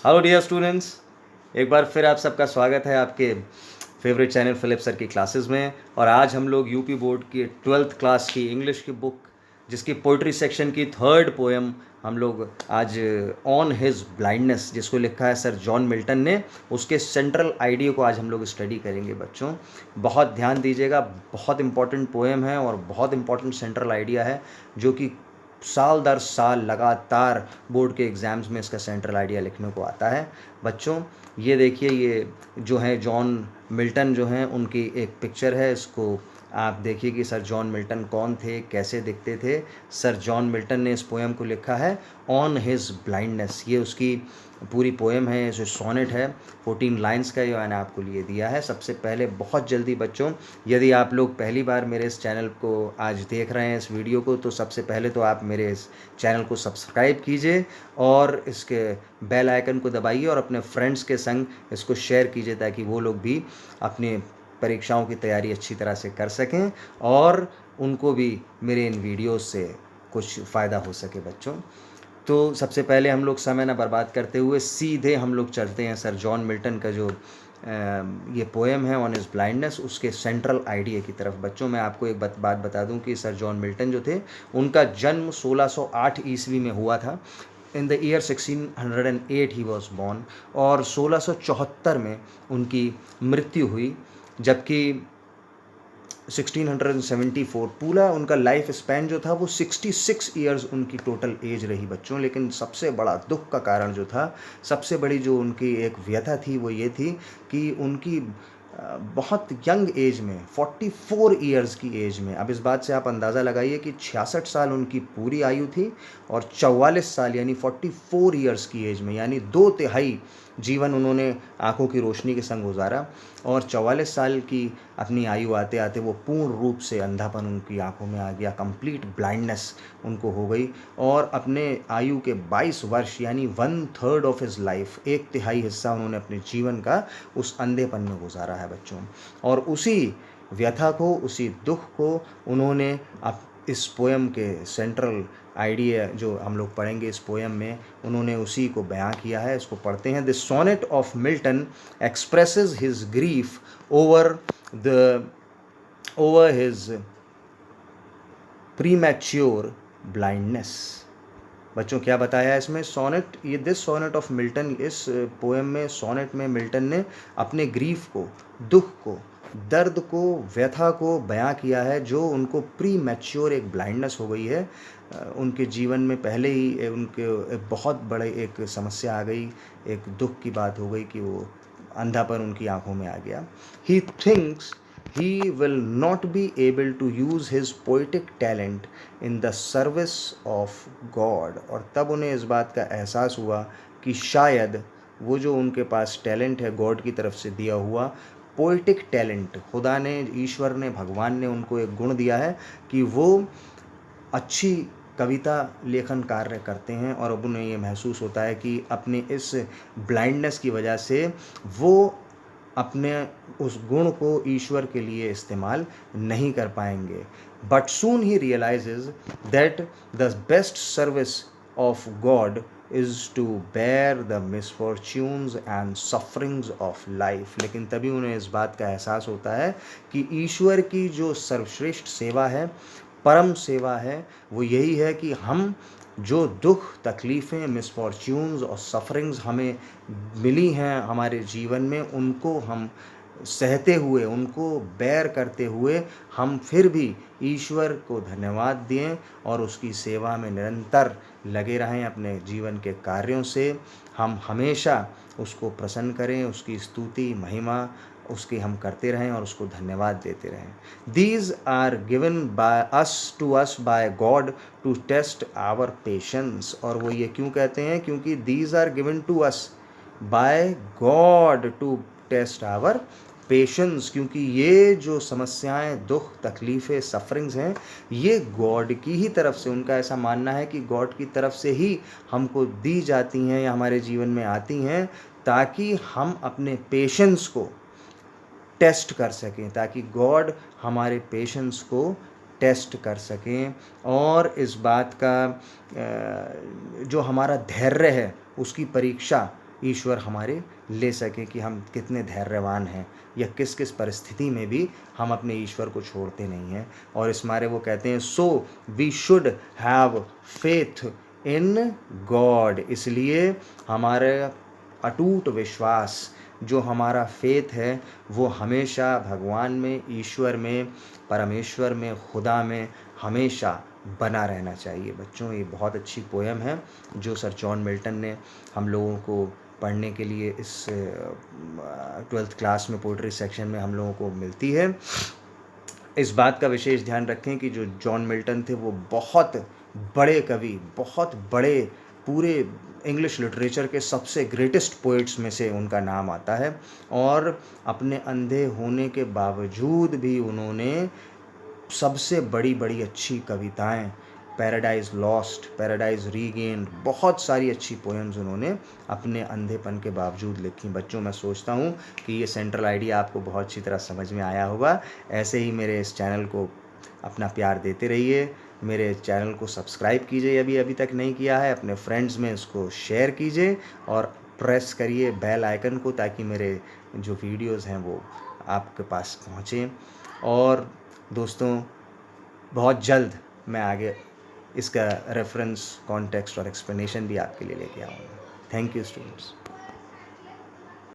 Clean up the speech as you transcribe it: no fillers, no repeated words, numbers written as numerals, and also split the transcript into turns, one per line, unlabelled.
Hello dear students, एक बार फिर आप सबका स्वागत है आपके फेवरेट चैनल फिलिप सर की क्लासेस में। और आज हम लोग यूपी बोर्ड की 12th क्लास की इंग्लिश की बुक जिसकी पोइट्री सेक्शन की थर्ड पोएम हम लोग आज ऑन हिज ब्लाइंडनेस जिसको लिखा है सर जॉन मिल्टन ने, उसके सेंट्रल आइडिया को आज हम लोग स्टडी करेंगे। बच्चों बहुत ध्यान दीजिएगा, बहुत इंपॉर्टेंट पोएम है और बहुत इंपॉर्टेंट सेंट्रल आइडिया है जो कि साल दर साल लगातार बोर्ड के एग्ज़ाम्स में इसका सेंट्रल आइडिया लिखने को आता है। बच्चों ये देखिए, ये जो है जॉन मिल्टन जो हैं उनकी एक पिक्चर है, इसको आप देखिए कि सर जॉन मिल्टन कौन थे, कैसे दिखते थे। सर जॉन मिल्टन ने इस पोएम को लिखा है ऑन हिज ब्लाइंडनेस। ये उसकी पूरी पोएम है, जो सोनेट है 14 लाइन्स का, ये मैंने आपको लिए दिया है। सबसे पहले बहुत जल्दी बच्चों, यदि आप लोग पहली बार मेरे इस चैनल को आज देख रहे हैं इस वीडियो को, तो सबसे पहले तो आप मेरे इस चैनल को सब्सक्राइब कीजिए और इसके बेल आइकन को दबाइए और अपने फ्रेंड्स के संग इसको शेयर कीजिए ताकि वो लोग भी अपनी परीक्षाओं की तैयारी अच्छी तरह से कर सकें और उनको भी मेरे इन वीडियोस से कुछ फ़ायदा हो सके। बच्चों तो सबसे पहले हम लोग समय न बर्बाद करते हुए सीधे हम लोग चलते हैं सर जॉन मिल्टन का जो ये पोएम है ऑन हिज ब्लाइंडनेस, उसके सेंट्रल आइडिया की तरफ। बच्चों मैं आपको एक बात बता दूं कि सर जॉन मिल्टन जो थे उनका जन्म 1608 ईस्वी में हुआ था। In the year 1608 he was born और 1674 में उनकी मृत्यु हुई, जबकि 1674 पूरा उनका लाइफ स्पैन जो था वो 66 ईयर्स उनकी टोटल एज रही। बच्चों लेकिन सबसे बड़ा दुख का कारण जो था, सबसे बड़ी जो उनकी एक व्यथा थी वो ये थी कि उनकी बहुत यंग एज में 44 ईयर्स की एज में, अब इस बात से आप अंदाज़ा लगाइए कि 66 साल उनकी पूरी आयु थी और 44 साल यानी 44 ईयर्स की एज में, यानी 2/3 जीवन उन्होंने आंखों की रोशनी के संग गुजारा और 44 साल की अपनी आयु आते आते वो पूर्ण रूप से अंधापन उनकी आंखों में आ गया, कंप्लीट ब्लाइंडनेस उनको हो गई। और अपने आयु के 22 वर्ष यानी 1/3 ऑफ हिज लाइफ, 1/3 हिस्सा उन्होंने अपने जीवन का उस अंधेपन में गुजारा है। बच्चों और उसी व्यथा को, उसी दुख को उन्होंने अब इस पोएम के सेंट्रल आइडिया जो हम लोग पढ़ेंगे इस पोएम में, उन्होंने उसी को बयां किया है। इसको पढ़ते हैं। This sonnet of Milton expresses his grief over his premature blindness। बच्चों क्या बताया है इसमें? सोनेट, ये दिस सोनेट ऑफ मिल्टन, इस पोएम में सोनेट में मिल्टन ने अपने ग्रीफ को, दुख को, दर्द को, व्यथा को बयां किया है जो उनको प्री मैच्योर एक ब्लाइंडनेस हो गई है। उनके जीवन में पहले ही उनके एक बहुत बड़े एक समस्या आ गई, एक दुख की बात हो गई कि वो अंधापन उनकी आंखों में आ गया। He thinks he will not be able to use his poetic talent in the service of God। और तब उन्हें इस बात का एहसास हुआ कि शायद वो जो उनके पास टैलेंट है गॉड की तरफ से दिया हुआ, पोइटिक टैलेंट, खुदा ने, ईश्वर ने, भगवान ने उनको एक गुण दिया है कि वो अच्छी कविता लेखन कार्य करते हैं और अब उन्हें ये महसूस होता है कि अपने इस ब्लाइंडनेस की वजह से वो अपने उस गुण को ईश्वर के लिए इस्तेमाल नहीं कर पाएंगे। बट सून ही realises that the best service of God is to bear the misfortunes and sufferings of life. लेकिन तभी उन्हें इस बात का एहसास होता है कि ईश्वर की जो सर्वश्रेष्ठ सेवा है, परम सेवा है, वो यही है कि हम जो दुख, तकलीफ़ें, मिसफॉर्च्यून्स और सफरिंग्स हमें मिली हैं हमारे जीवन में, उनको हम सहते हुए, उनको बेयर करते हुए हम फिर भी ईश्वर को धन्यवाद दें और उसकी सेवा में निरंतर लगे रहें। अपने जीवन के कार्यों से हम हमेशा उसको प्रसन्न करें, उसकी स्तुति, महिमा उसकी हम करते रहें और उसको धन्यवाद देते रहें। These are given by us to us by God to test our patience. और वो ये क्यों कहते हैं? क्योंकि these are given to us by God to test our patience, क्योंकि ये जो समस्याएं, दुख, तकलीफ़ें, सफरिंग्स हैं, ये गॉड की ही तरफ से, उनका ऐसा मानना है कि गॉड की तरफ से ही हमको दी जाती हैं या हमारे जीवन में आती हैं ताकि हम अपने पेशेंस को टेस्ट कर सकें, ताकि गॉड हमारे पेशेंस को टेस्ट कर सकें और इस बात का जो हमारा धैर्य है उसकी परीक्षा ईश्वर हमारे ले सके कि हम कितने धैर्यवान हैं, या किस किस परिस्थिति में भी हम अपने ईश्वर को छोड़ते नहीं हैं। और इस मारे वो कहते हैं so we should have faith in God, इसलिए हमारे अटूट विश्वास, जो हमारा फेथ है, वो हमेशा भगवान में, ईश्वर में, परमेश्वर में, खुदा में हमेशा बना रहना चाहिए। बच्चों, ये बहुत अच्छी पोएम है जो सर जॉन मिल्टन ने हम लोगों को पढ़ने के लिए इस 12th क्लास में पोइट्री सेक्शन में हम लोगों को मिलती है। इस बात का विशेष ध्यान रखें कि जो जॉन मिल्टन थे वो बहुत बड़े कवि, बहुत बड़े, पूरे इंग्लिश लिटरेचर के सबसे ग्रेटेस्ट पोइट्स में से उनका नाम आता है। और अपने अंधे होने के बावजूद भी उन्होंने सबसे बड़ी बड़ी अच्छी कविताएं, पैराडाइज लॉस्ट, पैराडाइज रीगेन्ड, बहुत सारी अच्छी पोएम्स उन्होंने अपने अंधेपन के बावजूद लिखी। बच्चों, मैं सोचता हूँ कि ये सेंट्रल आइडिया आपको बहुत अच्छी तरह समझ में आया होगा। ऐसे ही मेरे इस चैनल को अपना प्यार देते रहिए। मेरे चैनल को सब्सक्राइब कीजिए यदि अभी तक नहीं किया है, अपने फ्रेंड्स में इसको शेयर कीजिए और प्रेस करिए बेल आइकन को, ताकि मेरे जो वीडियोज़ हैं वो आपके पास पहुँचें। और दोस्तों, बहुत जल्द मैं आगे इसका रेफरेंस, कॉन्टेक्स्ट और एक्सप्लेनेशन भी आपके लिए लेके आऊँगा। Thank you students.